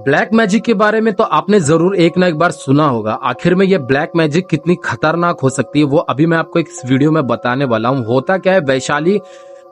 Black magic के बारे में तो आपने जरूर एक ना एक बार सुना होगा। आखिर में ये ब्लैक मैजिक कितनी खतरनाक हो सकती है वो अभी मैं आपको एक वीडियो में बताने वाला हूँ। होता क्या है, वैशाली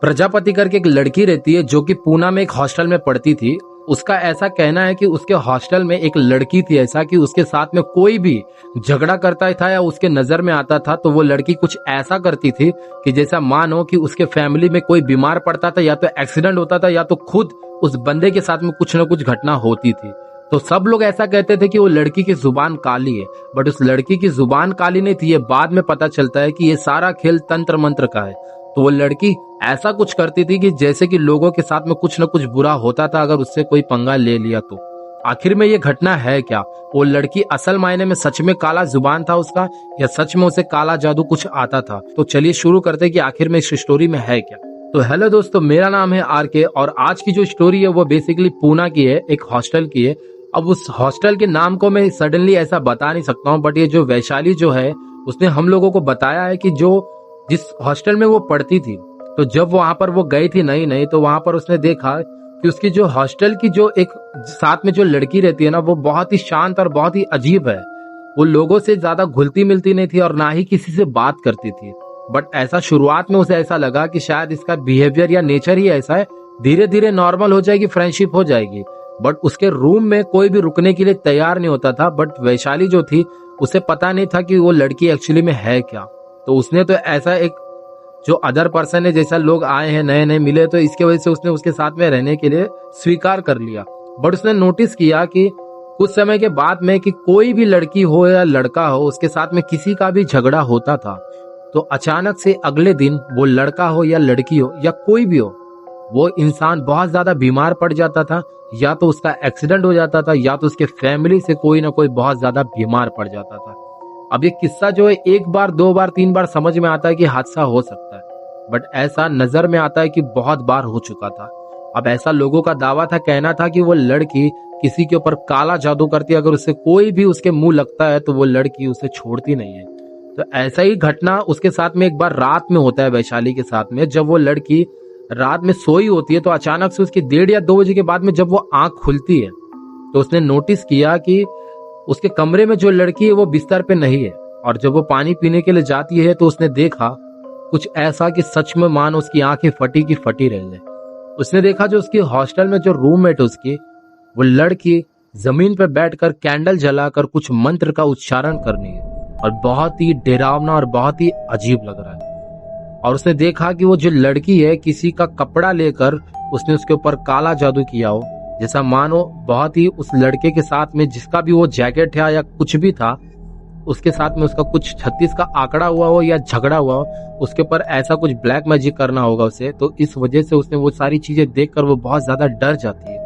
प्रजापति करके एक लड़की रहती है जो कि पूना में एक हॉस्टल में पढ़ती थी। उसका ऐसा कहना है कि उसके हॉस्टल में एक लड़की थी ऐसा कि उसके साथ में कोई भी झगड़ा करता था या उसके नजर में आता था तो वो लड़की कुछ ऐसा करती थी कि जैसा मानो कि उसके फैमिली में कोई बीमार पड़ता था या तो एक्सीडेंट होता था या तो खुद उस बंदे के साथ में कुछ न कुछ घटना होती थी। तो सब लोग ऐसा कहते थे कि वो लड़की की जुबान काली है, बट उस लड़की की जुबान काली नहीं थी। ये बाद में पता चलता है कि ये सारा खेल तंत्र मंत्र का है। तो वो लड़की ऐसा कुछ करती थी कि जैसे कि लोगों के साथ में कुछ न कुछ बुरा होता था अगर उससे कोई पंगा ले लिया तो। आखिर में ये घटना है क्या? वो लड़की असल मायने में सच में काला जुबान था उसका या सच में उसे काला जादू कुछ आता था? तो चलिए शुरू करते हैं कि आखिर में इस स्टोरी में है क्या। तो हेलो दोस्तों, मेरा नाम है आरके और आज की जो स्टोरी है वो बेसिकली पूना की है, एक हॉस्टल की है। अब उस हॉस्टल के नाम को मैं सडनली ऐसा बता नहीं सकता हूँ, बट ये जो वैशाली जो है उसने हम लोगों को बताया है कि जो जिस हॉस्टल में वो पढ़ती थी, तो जब वहां पर वो गई थी नई तो वहां पर उसने देखा कि उसकी जो हॉस्टल की जो एक साथ में जो लड़की रहती है ना, वो बहुत ही शांत और बहुत ही अजीब है। वो लोगों से ज्यादा घुलती मिलती नहीं थी और ना ही किसी से बात करती थी। बट ऐसा शुरुआत में उसे ऐसा लगा कि शायद इसका बिहेवियर या नेचर ही ऐसा है, धीरे धीरे नॉर्मल हो जाएगी, फ्रेंडशिप हो जाएगी। बट उसके रूम में कोई भी रुकने के लिए तैयार नहीं होता था। बट वैशाली जो थी उसे पता नहीं था कि वो लड़की एक्चुअली में है क्या। तो उसने तो ऐसा एक जो अदर पर्सन है, जैसा लोग आए हैं नए नए मिले तो इसके वजह से उसने उसके साथ में रहने के लिए स्वीकार कर लिया। बट उसने नोटिस किया कि कुछ समय के बाद में कि कोई भी लड़की हो या लड़का हो उसके साथ में किसी का भी झगड़ा होता था तो अचानक से अगले दिन वो लड़का हो या लड़की हो या कोई भी हो, वो इंसान बहुत ज्यादा बीमार पड़ जाता था, या तो उसका एक्सीडेंट हो जाता था या तो उसके फैमिली से कोई ना कोई बहुत ज्यादा बीमार पड़ जाता था। अब ये किस्सा जो है एक बार दो बार तीन बार समझ में आता है कि हादसा हो सकता है, बट ऐसा नजर में आता है कि बहुत बार हो चुका था। अब ऐसा लोगों का दावा था, कहना था कि वो लड़की किसी के ऊपर काला जादू करती है, अगर उससे कोई भी उसके मुंह लगता है तो वो लड़की उसे छोड़ती नहीं है। तो ऐसा ही घटना उसके साथ में एक बार रात में होता है वैशाली के साथ में। जब वो लड़की रात में सोई होती है तो अचानक से उसकी 1:30 या 2 बजे के बाद में जब वो आंख खुलती है तो उसने नोटिस किया कि उसके कमरे में जो लड़की है वो बिस्तर पे नहीं है। और जब वो पानी पीने के लिए जाती है तो उसने देखा कुछ ऐसा कि सच में मानो उसकी आंखें फटी की फटी रह गई। उसने देखा जो उसकी हॉस्टल में जो रूममेट उसकी, वो लड़की जमीन पर बैठकर कैंडल जलाकर कुछ मंत्र का उच्चारण करनी है और बहुत ही डरावना और बहुत ही अजीब लग रहा है। और उसने देखा कि वो जो लड़की है किसी का कपड़ा लेकर उसने उसके ऊपर काला जादू किया हो, जैसा मानो बहुत ही उस लड़के के साथ में जिसका भी वो जैकेट है या कुछ भी था उसके साथ में उसका कुछ 36 का आंकड़ा हुआ हो या झगड़ा हुआ हो, उसके ऊपर ऐसा कुछ ब्लैक मैजिक करना होगा उसे। तो इस वजह से उसने वो सारी चीजें देखकर वो बहुत ज्यादा डर जाती है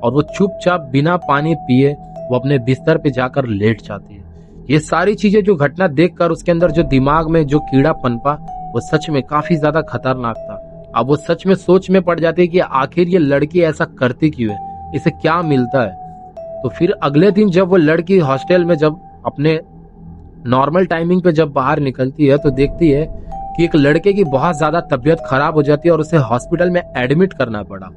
और वो चुपचाप बिना पानी पिए वो अपने बिस्तर पे जाकर लेट जाती है। ये सारी चीजें जो घटना देखकर उसके अंदर जो दिमाग में जो कीड़ा पनपा वो सच में काफी ज्यादा खतरनाक था। अब वो सच में सोच में पड़ जाती है कि आखिर ये लड़की ऐसा करती क्यों है, इसे क्या मिलता है। तो फिर अगले दिन जब वो लड़की हॉस्टल में जब अपने नॉर्मल टाइमिंग पे जब बाहर निकलती है तो देखती है कि एक लड़के की बहुत ज्यादा तबीयत खराब हो जाती है और उसे हॉस्पिटल में एडमिट करना पड़ा।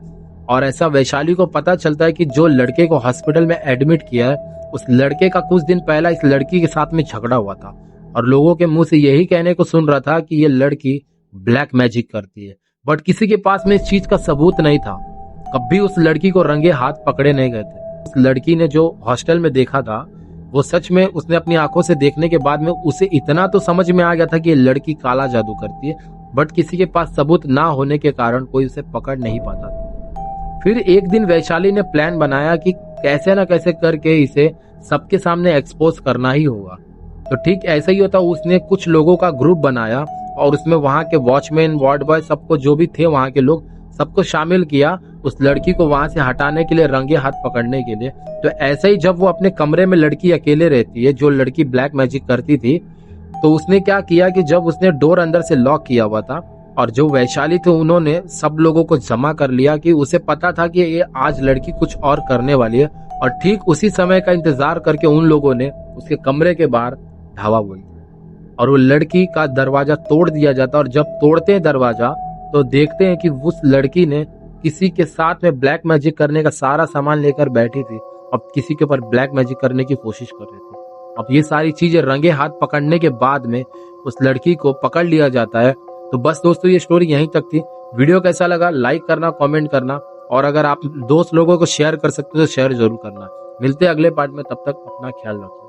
और ऐसा वैशाली को पता चलता है कि जो लड़के को हॉस्पिटल में एडमिट किया है उस लड़के का कुछ दिन पहला इस लड़की के साथ में झगड़ा हुआ था और लोगों के मुंह से यही कहने को सुन रहा था कि ये लड़की ब्लैक मैजिक करती है। बट किसी के पास में इस चीज का सबूत नहीं था, कभी उस लड़की को रंगे हाथ पकड़े नहीं गए थे। उस लड़की ने जो हॉस्टल में देखा था वो सच में उसने अपनी आंखों से देखने के बाद में उसे इतना तो समझ में आ गया था कि ये लड़की काला जादू करती है, बट किसी के पास सबूत ना होने के कारण कोई उसे पकड़ नहीं पाता था। फिर एक दिन वैशाली ने प्लान बनाया कि कैसे ना कैसे करके इसे सबके सामने एक्सपोज करना ही होगा। तो ठीक ऐसा ही होता, उसने कुछ लोगों का ग्रुप बनाया और उसमें वहां के वॉचमैन, वार्ड बॉय, सबको जो भी थे वहां के लोग सबको शामिल किया उस लड़की को वहां से हटाने के लिए, रंगे हाथ पकड़ने के लिए। तो ऐसे ही जब वो अपने कमरे में लड़की अकेले रहती है, जो लड़की ब्लैक मैजिक करती थी, तो उसने क्या किया कि जब उसने डोर अंदर से लॉक किया हुआ था और जो वैशाली थे उन्होंने सब लोगों को जमा कर लिया कि उसे पता था कि ये आज लड़की कुछ और करने वाली है। और ठीक उसी समय का इंतजार करके उन लोगों ने उसके कमरे के बाहर धावा बोली और वो लड़की का दरवाजा तोड़ दिया जाता। और जब तोड़ते हैं दरवाजा तो देखते हैं कि उस लड़की ने किसी के साथ में ब्लैक मैजिक करने का सारा सामान लेकर बैठी थी अब किसी के ऊपर ब्लैक मैजिक करने की कोशिश कर रहे थे। अब ये सारी चीजें रंगे हाथ पकड़ने के बाद में उस लड़की को पकड़ लिया जाता है। तो बस दोस्तों ये स्टोरी यहीं तक थी। वीडियो कैसा लगा लाइक करना, कमेंट करना, और अगर आप दोस्त लोगों को शेयर कर सकते हो तो शेयर जरूर करना। मिलते हैं अगले पार्ट में, तब तक अपना ख्याल रखो।